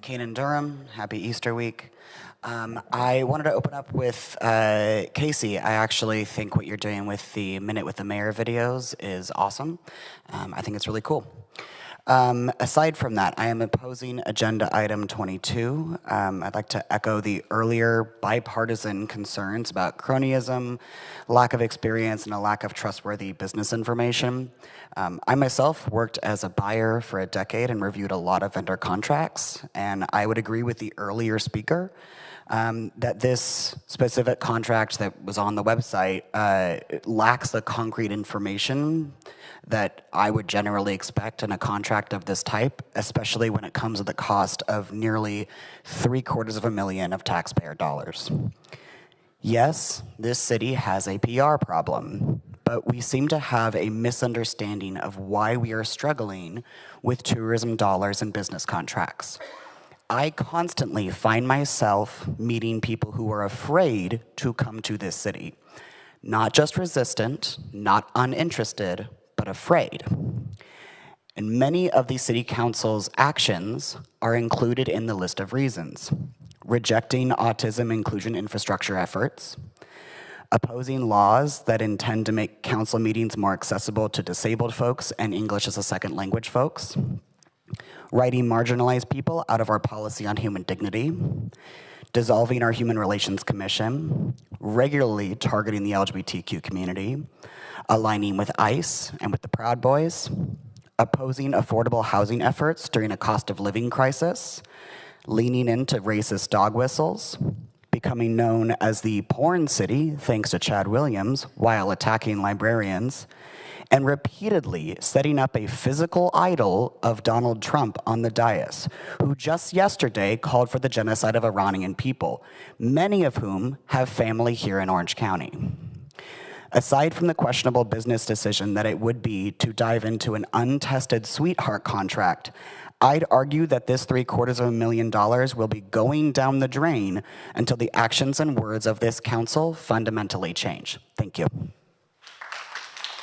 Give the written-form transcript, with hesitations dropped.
Kanan Durham, happy Easter week. I wanted to open up with Casey. I actually think what you're doing with the Minute with the Mayor videos is awesome. I think it's really cool. Aside from that, I am opposing agenda item 22. I'd like to echo the earlier bipartisan concerns about cronyism, lack of experience, and a lack of trustworthy business information. I myself worked as a buyer for a decade and reviewed a lot of vendor contracts, and I would agree with the earlier speaker that this specific contract that was on the website lacks the concrete information that I would generally expect in a contract of this type, especially when it comes at the cost of nearly $750,000 of taxpayer dollars. Yes, this city has a PR problem, but we seem to have a misunderstanding of why we are struggling with tourism dollars and business contracts. I constantly find myself meeting people who are afraid to come to this city. Not just resistant, not uninterested, but afraid. And many of the city council's actions are included in the list of reasons. Rejecting autism inclusion infrastructure efforts, opposing laws that intend to make council meetings more accessible to disabled folks and English as a second language folks, writing marginalized people out of our policy on human dignity, dissolving our Human Relations Commission, regularly targeting the LGBTQ community, aligning with ICE and with the Proud Boys, opposing affordable housing efforts during a cost of living crisis, leaning into racist dog whistles, becoming known as the porn city thanks to Chad Williams while attacking librarians, and repeatedly setting up a physical idol of Donald Trump on the dais, who just yesterday called for the genocide of Iranian people, many of whom have family here in Orange County. Aside from the questionable business decision that it would be to dive into an untested sweetheart contract, I'd argue that this $750,000 will be going down the drain until the actions and words of this council fundamentally change. Thank you.